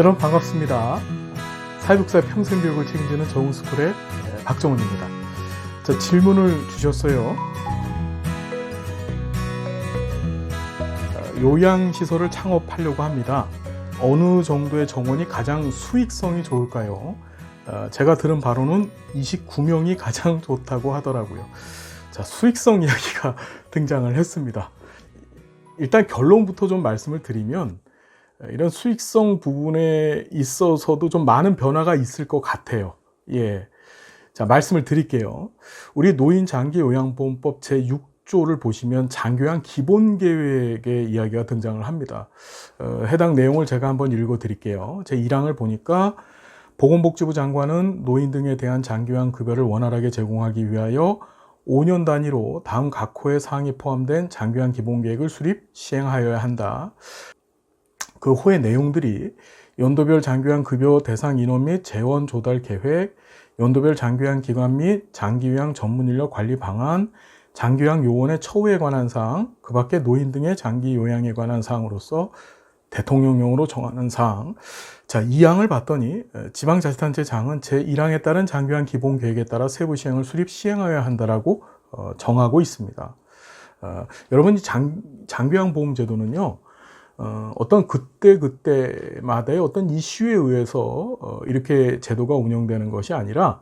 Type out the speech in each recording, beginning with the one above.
여러분 반갑습니다. 사회복사의 평생교육을 책임지는 정우스쿨의 박정훈입니다. 자, 질문을 주셨어요. 요양시설을 창업하려고 합니다. 어느 정도의 정원이 가장 수익성이 좋을까요? 제가 들은 바로는 29명이 가장 좋다고 하더라고요. 자, 수익성 이야기가 등장을 했습니다. 일단 결론부터 좀 말씀을 드리면 이런 수익성 부분에 있어서도 좀 많은 변화가 있을 것 같아요. 예. 자, 말씀을 드릴게요. 우리 노인장기요양보험법 제6조를 보시면 장교양 기본계획의 이야기가 등장을 합니다. 해당 내용을 제가 한번 읽어 드릴게요. 제 1항을 보니까 보건복지부 장관은 노인 등에 대한 장교양 급여를 원활하게 제공하기 위하여 5년 단위로 다음 각 호의 사항이 포함된 장교양 기본계획을 수립, 시행하여야 한다. 그 호의 내용들이 연도별 장교양 급여 대상 인원 및 재원 조달 계획, 연도별 장교양 기관 및 장기요양 전문 인력 관리 방안, 장교양 요원의 처우에 관한 사항, 그 밖에 노인 등의 장기 요양에 관한 사항으로서 대통령령으로 정하는 사항. 자, 이 항을 봤더니 지방자치단체 장은 제1항에 따른 장교양 기본계획에 따라 세부 시행을 수립 시행하여야 한다라고 정하고 있습니다. 여러분, 장교양보험제도는요, 어떤 그때마다의 어떤 이슈에 의해서 이렇게 제도가 운영되는 것이 아니라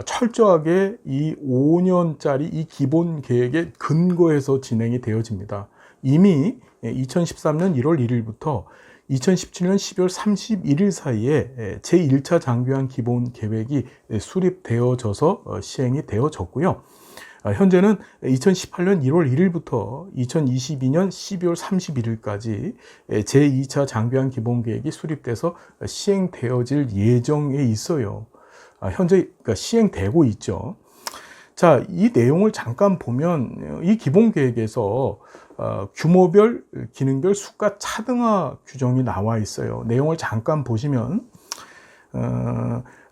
철저하게 이 5년짜리 이 기본 계획에 근거해서 진행이 되어집니다. 이미 2013년 1월 1일부터 2017년 12월 31일 사이에 제1차 장교양 기본 계획이 수립되어져서 시행이 되어졌고요. 현재는 2018년 1월 1일부터 2022년 12월 31일까지 제2차 장교양 기본계획이 수립돼서 시행되어질 예정에 있어요. 현재 그러니까 시행되고 있죠. 자, 이 내용을 잠깐 보면 이 기본계획에서 규모별, 기능별 수가 차등화 규정이 나와 있어요. 내용을 잠깐 보시면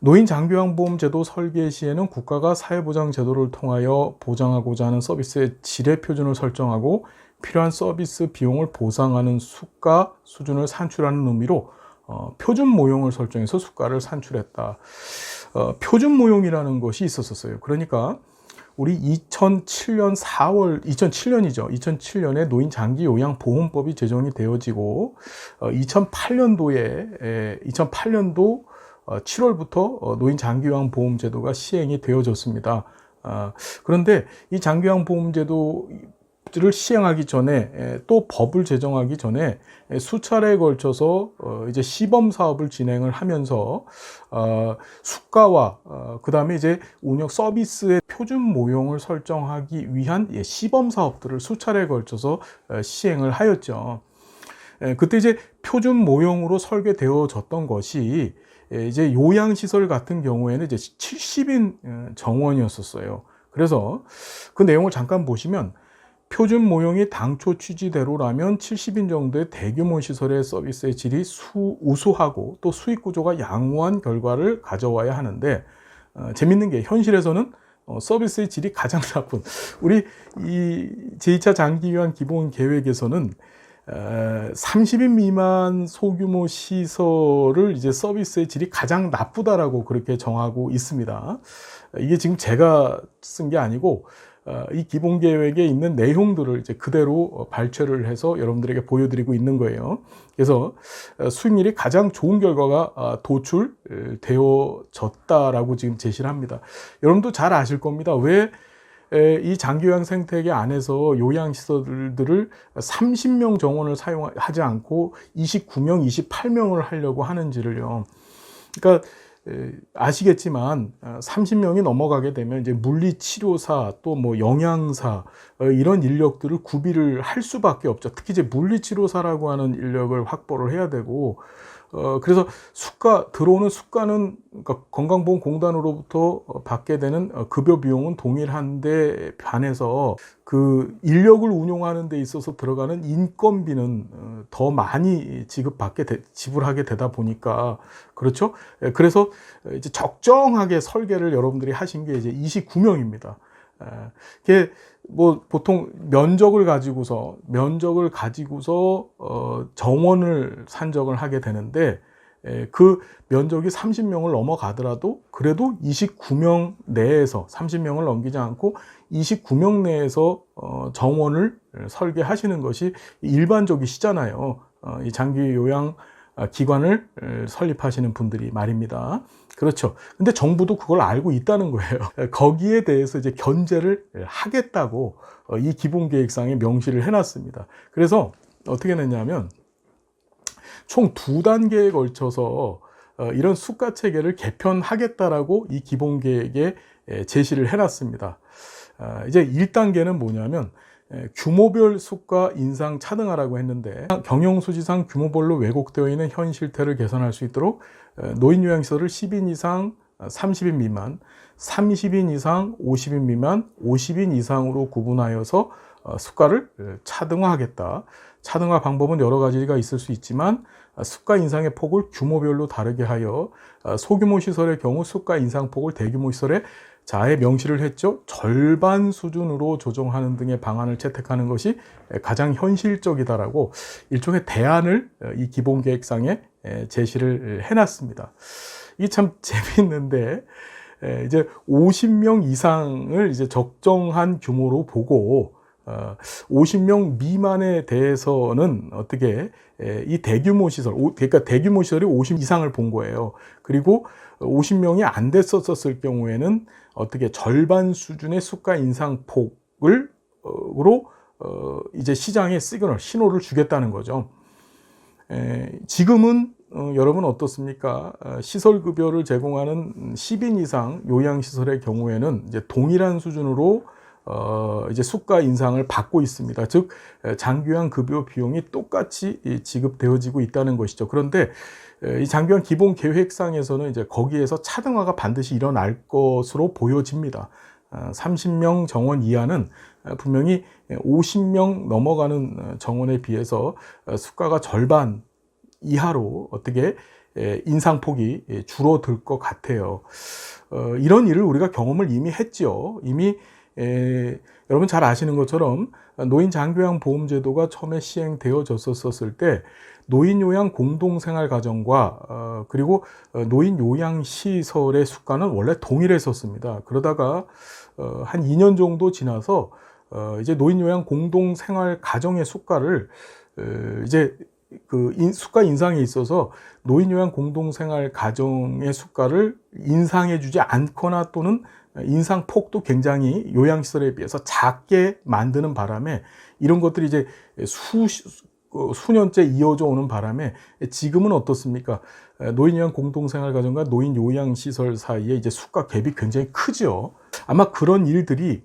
노인장교양보험제도 설계 시에는 국가가 사회보장제도를 통하여 보장하고자 하는 서비스의 질의 표준을 설정하고 필요한 서비스 비용을 보상하는 수가 수준을 산출하는 의미로 표준 모형을 설정해서 수가를 산출했다. 표준 모형이라는 것이 있었어요. 그러니까 우리 2007년에 노인장기요양보험법이 제정이 되어지고 2008년도 7월부터 노인장기요양보험제도가 시행이 되어졌습니다. 그런데 이 장기요양보험제도를 시행하기 전에 또 법을 제정하기 전에 수차례에 걸쳐서 이제 시범 사업을 진행을 하면서 수가와 그 다음에 이제 운영 서비스의 표준 모형을 설정하기 위한 시범 사업들을 수차례에 걸쳐서 시행을 하였죠. 그때 이제 표준 모형으로 설계되어졌던 것이 이제 요양시설 같은 경우에는 이제 70인 정원이었었어요. 그래서 그 내용을 잠깐 보시면 표준 모형이 당초 취지대로라면 70인 정도의 대규모 시설의 서비스의 질이 우수하고 또 수익 구조가 양호한 결과를 가져와야 하는데 재밌는 게 현실에서는 서비스의 질이 가장 나쁜 우리 이 제2차 장기요양 기본 계획에서는 30인 미만 소규모 시설을 이제 서비스의 질이 가장 나쁘다라고 그렇게 정하고 있습니다. 이게 지금 제가 쓴 게 아니고 이 기본 계획에 있는 내용들을 이제 그대로 발췌를 해서 여러분들에게 보여드리고 있는 거예요. 그래서 수익률이 가장 좋은 결과가 도출되어졌다라고 지금 제시를 합니다. 여러분도 잘 아실 겁니다. 왜 이 장기요양 생태계 안에서 요양시설들을 30명 정원을 사용하지 않고 29명, 28명을 하려고 하는지를요. 그러니까 아시겠지만 30명이 넘어가게 되면 이제 물리치료사 또 뭐 영양사 이런 인력들을 구비를 할 수밖에 없죠. 특히 이제 물리치료사라고 하는 인력을 확보를 해야 되고 그래서 들어오는 수가는 그러니까 건강보험공단으로부터 받게 되는 급여 비용은 동일한데 반해서 그 인력을 운용하는 데 있어서 들어가는 인건비는 더 많이 지불하게 되다 보니까 그렇죠. 그래서 이제 적정하게 설계를 여러분들이 하신 게 이제 29명입니다. 이게 뭐 보통 면적을 가지고서 정원을 산정을 하게 되는데 그 면적이 30명을 넘어가더라도 그래도 29명 내에서 30명을 넘기지 않고 29명 내에서 정원을 설계하시는 것이 일반적이시잖아요. 이 장기 요양 기관을 설립하시는 분들이 말입니다. 그렇죠. 근데 정부도 그걸 알고 있다는 거예요. 거기에 대해서 이제 견제를 하겠다고 이 기본계획상에 명시를 해놨습니다. 그래서 어떻게 냈냐면 총 2단계에 걸쳐서 이런 수가 체계를 개편하겠다라고 이 기본계획에 제시를 해놨습니다. 이제 1단계는 뭐냐면 규모별 수가 인상 차등하라고 했는데 경영수지상 규모별로 왜곡되어 있는 현 실태를 개선할 수 있도록 노인요양시설을 10인 이상 30인 미만, 30인 이상 50인 미만, 50인 이상으로 구분하여서 수가를 차등화하겠다. 차등화 방법은 여러 가지가 있을 수 있지만 수가 인상의 폭을 규모별로 다르게 하여 소규모 시설의 경우 수가 인상 폭을 대규모 시설에 자해 명시를 했죠. 절반 수준으로 조정하는 등의 방안을 채택하는 것이 가장 현실적이다라고 일종의 대안을 이 기본계획상에 제시를 해놨습니다. 이게 참 재미있는데 이제 50명 이상을 이제 적정한 규모로 보고 50명 미만에 대해서는 어떻게 이 대규모 시설, 그러니까 대규모 시설이 50 이상을 본 거예요. 그리고 50명이 안 됐었을 경우에는 어떻게 절반 수준의 수가 인상 폭을 이제 시장에 시그널, 신호를 주겠다는 거죠. 지금은 여러분 어떻습니까? 시설급여를 제공하는 10인 이상 요양시설의 경우에는 이제 동일한 수준으로 이제 수가 인상을 받고 있습니다. 즉 장기요양 급여 비용이 똑같이 지급되어지고 있다는 것이죠. 그런데 이 장기요양 기본 계획상에서는 이제 거기에서 차등화가 반드시 일어날 것으로 보여집니다. 30명 정원 이하는 분명히 50명 넘어가는 정원에 비해서 수가가 절반 이하로 어떻게 인상폭이 줄어들 것 같아요. 이런 일을 우리가 경험을 이미 했죠. 이미 여러분 잘 아시는 것처럼 노인 장기요양 보험제도가 처음에 시행되어졌었을 때 노인 요양 공동생활 가정과 그리고 노인 요양 시설의 수가는 원래 동일했었습니다. 그러다가 한 2년 정도 지나서 이제 노인 요양 공동생활 가정의 수가를 이제 그 수가 인상에 있어서 노인 요양 공동생활 가정의 수가를 인상해주지 않거나 또는 인상폭도 굉장히 요양시설에 비해서 작게 만드는 바람에 이런 것들이 이제 수년째 이어져 오는 바람에 지금은 어떻습니까? 노인 요양 공동생활 가정과 노인 요양시설 사이에 이제 수가 갭이 굉장히 크죠. 아마 그런 일들이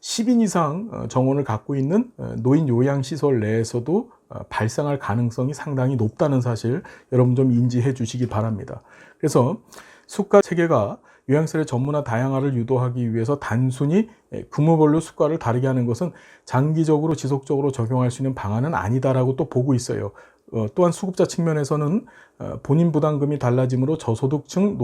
10인 이상 정원을 갖고 있는 노인 요양시설 내에서도 발생할 가능성이 상당히 높다는 사실 여러분 좀 인지해 주시기 바랍니다. 그래서 수가 체계가 요양시설의 전문화 다양화를 유도하기 위해서 단순히 규모별로 수가를 다르게 하는 것은 장기적으로 지속적으로 적용할 수 있는 방안은 아니다라고 또 보고 있어요. 또한 수급자 측면에서는 본인 부담금이 달라지므로 저소득층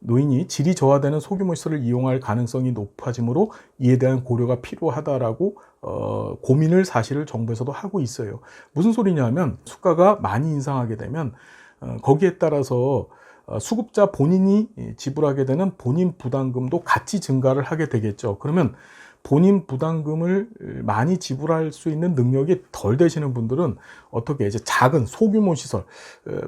노인이 질이 저하되는 소규모 시설을 이용할 가능성이 높아지므로 이에 대한 고려가 필요하다라고 고민을 사실을 정부에서도 하고 있어요. 무슨 소리냐면 수가가 많이 인상하게 되면 거기에 따라서 수급자 본인이 지불하게 되는 본인 부담금도 같이 증가를 하게 되겠죠. 그러면 본인 부담금을 많이 지불할 수 있는 능력이 덜 되시는 분들은 어떻게 이제 작은 소규모 시설,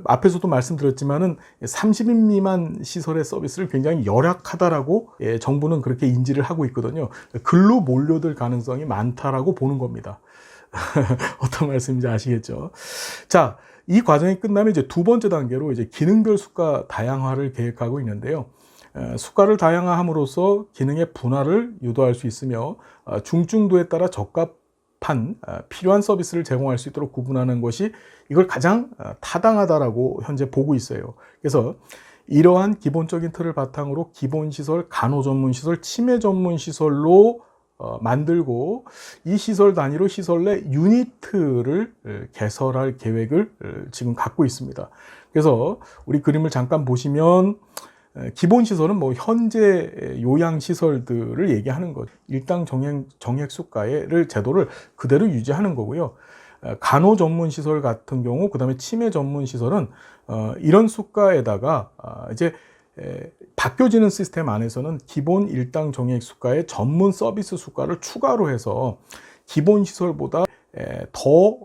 앞에서도 말씀드렸지만은 30인 미만 시설의 서비스를 굉장히 열악하다라고 정부는 그렇게 인지를 하고 있거든요. 글로 몰려들 가능성이 많다라고 보는 겁니다. 어떤 말씀인지 아시겠죠? 자, 이 과정이 끝나면 이제 두 번째 단계로 이제 기능별 수가 다양화를 계획하고 있는데요. 수가를 다양화함으로써 기능의 분화를 유도할 수 있으며 중증도에 따라 적합한 필요한 서비스를 제공할 수 있도록 구분하는 것이 이걸 가장 타당하다라고 현재 보고 있어요. 그래서 이러한 기본적인 틀을 바탕으로 기본시설, 간호전문시설, 치매전문시설로 만들고 이 시설 단위로 시설 내 유니트를 개설할 계획을 지금 갖고 있습니다. 그래서 우리 그림을 잠깐 보시면 기본시설은 뭐 현재 요양시설들을 얘기하는 거죠. 일당 정액 수가를 제도를 그대로 유지하는 거고요. 간호 전문 시설 같은 경우, 그 다음에 치매 전문 시설은 이런 수가에다가 이제 바뀌어지는 시스템 안에서는 기본 일당 정액 수가에 전문 서비스 수가를 추가로 해서 기본 시설보다 더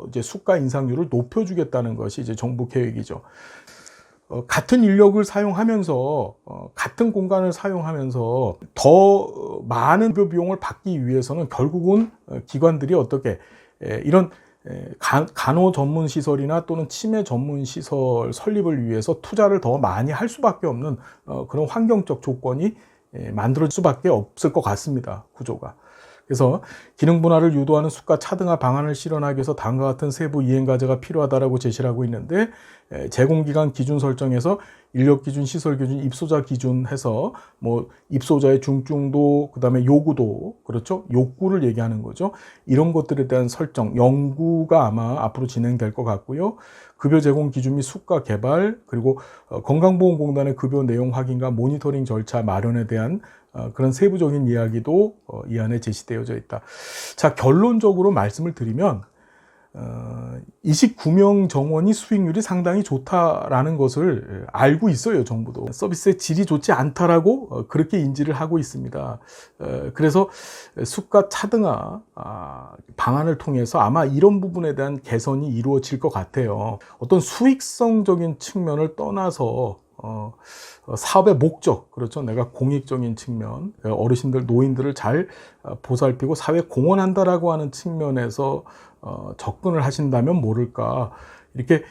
이제 수가 인상률을 높여주겠다는 것이 이제 정부 계획이죠. 같은 인력을 사용하면서 같은 공간을 사용하면서 더 많은 의료 비용을 받기 위해서는 결국은 기관들이 어떻게 이런 간호 전문 시설이나 또는 치매 전문 시설 설립을 위해서 투자를 더 많이 할 수밖에 없는 그런 환경적 조건이 만들어질 수밖에 없을 것 같습니다. 구조가. 그래서 기능 분할을 유도하는 수가 차등화 방안을 실현하기 위해서 다음과 같은 세부 이행 과제가 필요하다라고 제시를 하고 있는데, 제공기관 기준 설정에서 인력 기준, 시설 기준, 입소자 기준 해서 뭐 입소자의 중증도, 그다음에 요구도, 그렇죠? 욕구를 얘기하는 거죠. 이런 것들에 대한 설정, 연구가 아마 앞으로 진행될 것 같고요. 급여 제공 기준 및 수가 개발, 그리고 건강보험공단의 급여 내용 확인과 모니터링 절차 마련에 대한 그런 세부적인 이야기도 이 안에 제시되어져 있다. 자, 결론적으로 말씀을 드리면 29명 정원이 수익률이 상당히 좋다라는 것을 알고 있어요. 정부도 서비스의 질이 좋지 않다라고 그렇게 인지를 하고 있습니다. 그래서 수가 차등화 방안을 통해서 아마 이런 부분에 대한 개선이 이루어질 것 같아요. 어떤 수익성적인 측면을 떠나서 사업의 목적, 그렇죠. 내가 공익적인 측면, 어르신들, 노인들을 잘 보살피고 사회에 공헌한다라고 하는 측면에서 접근을 하신다면 모를까, 이렇게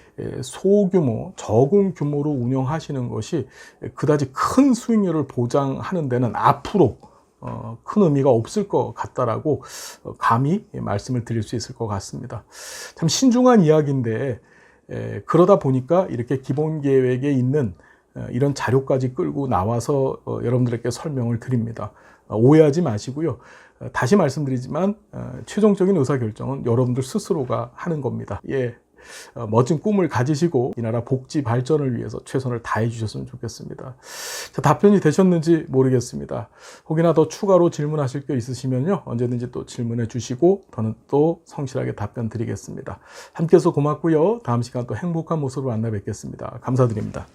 소규모, 적은 규모로 운영하시는 것이 그다지 큰 수익률을 보장하는 데는 앞으로 큰 의미가 없을 것 같다라고 감히 말씀을 드릴 수 있을 것 같습니다. 참 신중한 이야기인데, 그러다 보니까 이렇게 기본 계획에 있는 이런 자료까지 끌고 나와서 여러분들에게 설명을 드립니다. 오해하지 마시고요. 다시 말씀드리지만 최종적인 의사결정은 여러분들 스스로가 하는 겁니다. 예, 멋진 꿈을 가지시고 이 나라 복지 발전을 위해서 최선을 다해 주셨으면 좋겠습니다. 자, 답변이 되셨는지 모르겠습니다. 혹이나 더 추가로 질문하실 게 있으시면요, 언제든지 또 질문해 주시고 저는 또 성실하게 답변 드리겠습니다. 함께해서 고맙고요. 다음 시간 또 행복한 모습으로 만나 뵙겠습니다. 감사드립니다.